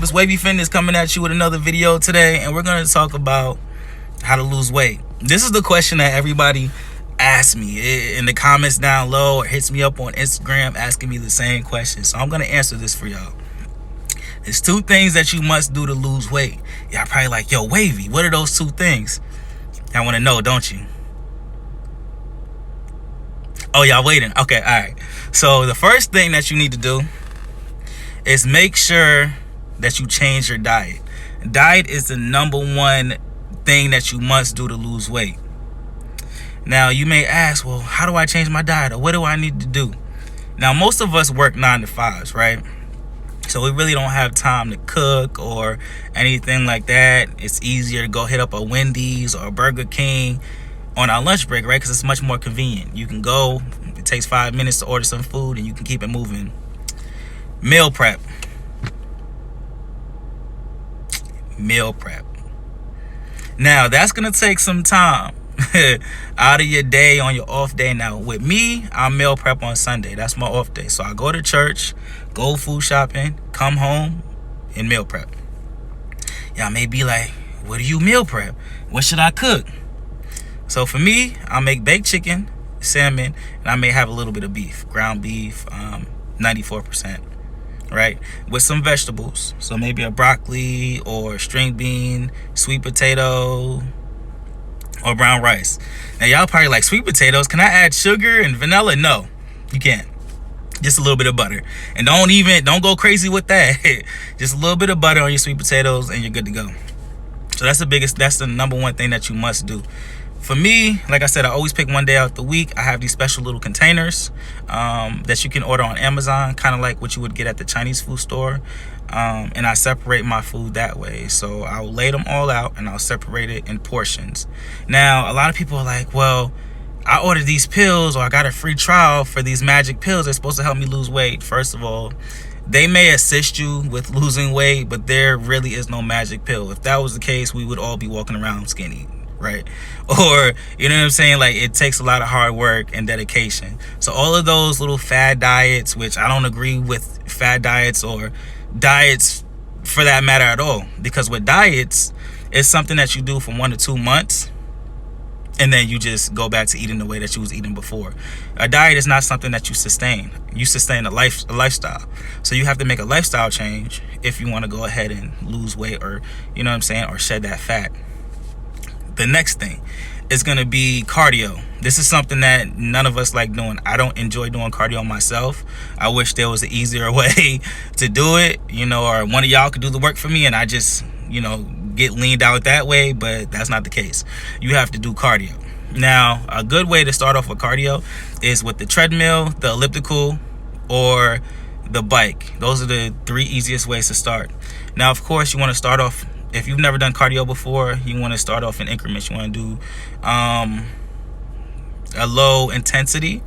It's Wavy Fitness coming at you with another video today, and we're going to talk about how to lose weight. This is the question that everybody asks me in the comments down low, or hits me up on Instagram asking me the same question. So I'm going to answer this for y'all. There's 2 things that you must do to lose weight. Y'all probably like, yo, Wavy, what are those 2 things? I want to know, don't you? Oh, y'all waiting? Okay, all right. So the first thing that you need to do is make sure that you change your diet. Diet is the #1 thing that you must do to lose weight. Now, you may ask, well, how do I change my diet, or what do I need to do? Now, most of us work 9 to 5s, right? So we really don't have time to cook or anything like that. It's easier to go hit up a Wendy's or a Burger King on our lunch break, right? Because it's much more convenient. You can go, it takes 5 minutes to order some food, and you can keep it moving. Meal prep. Meal prep. Now, that's going to take some time out of your day on your off day. Now, with me, I meal prep on Sunday. That's my off day. So I go to church, go food shopping, come home, and meal prep. Y'all may be like, what do you meal prep? What should I cook? So for me, I make baked chicken, salmon, and I may have a little bit of beef, ground beef, 94%, right? With some vegetables. So maybe a broccoli or string bean, sweet potato, or brown rice. Now y'all probably like, sweet potatoes, can I add sugar and vanilla? No, you can't. Just a little bit of butter. And don't go crazy with that. Just a little bit of butter on your sweet potatoes and you're good to go. So that's the #1 thing that you must do. For me, like I said, I always pick one day out the week. I have these special little containers that you can order on Amazon, kind of like what you would get at the Chinese food store. And I separate my food that way. So I'll lay them all out and I'll separate it in portions. Now, a lot of people are like, well, I ordered these pills, or I got a free trial for these magic pills. They're supposed to help me lose weight. First of all, they may assist you with losing weight, but there really is no magic pill. If that was the case, we would all be walking around skinny, right? Or, you know what I'm saying? Like, it takes a lot of hard work and dedication. So all of those little fad diets, which I don't agree with fad diets or diets for that matter at all, because with diets, it's something that you do for 1 to 2 months, and then you just go back to eating the way that you was eating before. A diet is not something that you sustain. You sustain a lifestyle. So you have to make a lifestyle change if you want to go ahead and lose weight, or, you know what I'm saying, or shed that fat. The next thing is going to be cardio. This is something that none of us like doing. I don't enjoy doing cardio myself. I wish there was an easier way to do it, you know, or one of y'all could do the work for me and I just, you know, get leaned out that way, but that's not the case. You have to do cardio. Now, a good way to start off with cardio is with the treadmill, the elliptical, or the bike. Those are the 3 easiest ways to start. Now, of course, you want to start off, if you've never done cardio before, you want to start off in increments. You want to do a low intensity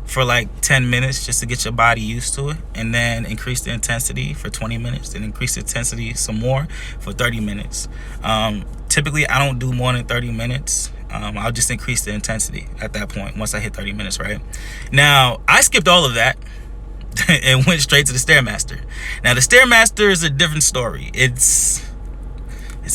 for like 10 minutes just to get your body used to it, and then increase the intensity for 20 minutes, then increase the intensity some more for 30 minutes. Typically, I don't do more than 30 minutes. I'll just increase the intensity at that point once I hit 30 minutes, right? Now, I skipped all of that and went straight to the Stairmaster. Now, the Stairmaster is a different story. It's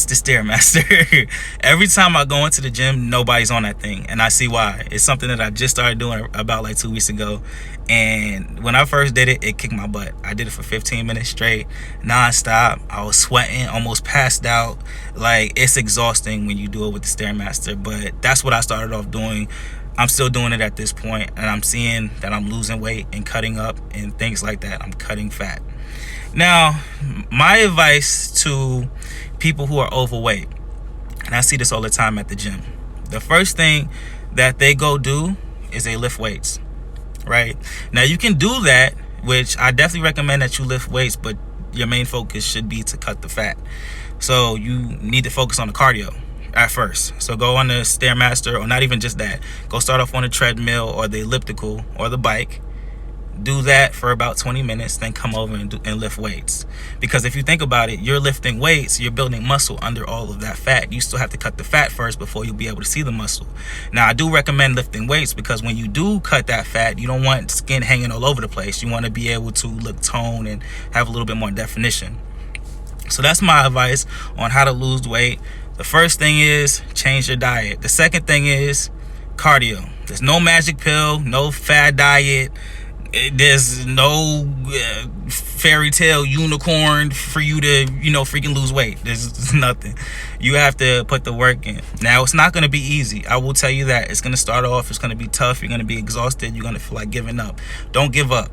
the Stairmaster. Every time I go into the gym, nobody's on that thing, and I see why. It's something that I just started doing about like 2 weeks ago, and when I first did it, it kicked my butt. I did it for 15 minutes straight, non-stop. I was sweating, almost passed out. Like, it's exhausting when you do it with the Stairmaster, but that's what I started off doing. I'm still doing it at this point, and I'm seeing that I'm losing weight and cutting up and things like that. I'm cutting fat. Now, my advice to people who are overweight, and I see this all the time at the gym, the first thing that they go do is they lift weights, right? Now, you can do that, which I definitely recommend that you lift weights, but your main focus should be to cut the fat. So you need to focus on the cardio at first. So go on the Stairmaster, or not even just that. Go start off on the treadmill or the elliptical or the bike. Do that for about 20 minutes, then come over and lift weights. Because if you think about it, you're lifting weights, you're building muscle under all of that fat. You still have to cut the fat first before you'll be able to see the muscle. Now, I do recommend lifting weights because when you do cut that fat, you don't want skin hanging all over the place. You want to be able to look toned and have a little bit more definition. So that's my advice on how to lose weight. The first thing is change your diet. The second thing is cardio. There's no magic pill, no fad diet. There's no fairy tale unicorn for you to, freaking lose weight. There's nothing. You have to put the work in. Now, it's not going to be easy. I will tell you that. It's going to start off. It's going to be tough. You're going to be exhausted. You're going to feel like giving up. Don't give up.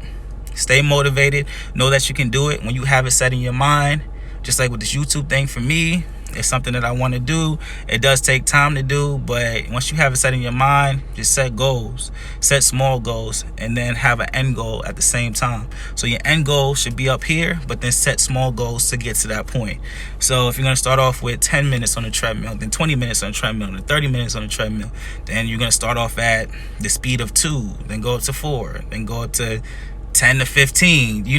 Stay motivated. Know that you can do it when you have it set in your mind. Just like with this YouTube thing for me, it's something that I want to do. It does take time to do, but once you have it set in your mind, just set goals. Set small goals, and then have an end goal at the same time. So your end goal should be up here, but then set small goals to get to that point. So if you're going to start off with 10 minutes on the treadmill, then 20 minutes on the treadmill, then 30 minutes on the treadmill, then you're going to start off at the speed of 2, then go up to 4, then go up to 10 to 15. You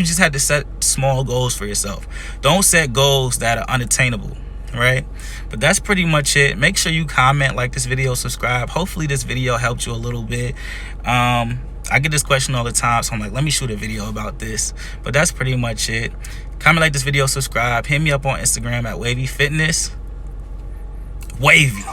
just have to set small goals for yourself. Don't set goals that are unattainable, right? But that's pretty much it. Make sure you comment, like this video, subscribe. Hopefully this video helped you a little bit. I get this question all the time, so I'm like, let me shoot a video about this. But that's pretty much it. Comment, like this video, subscribe. Hit me up on Instagram at Wavy Fitness. Wavy.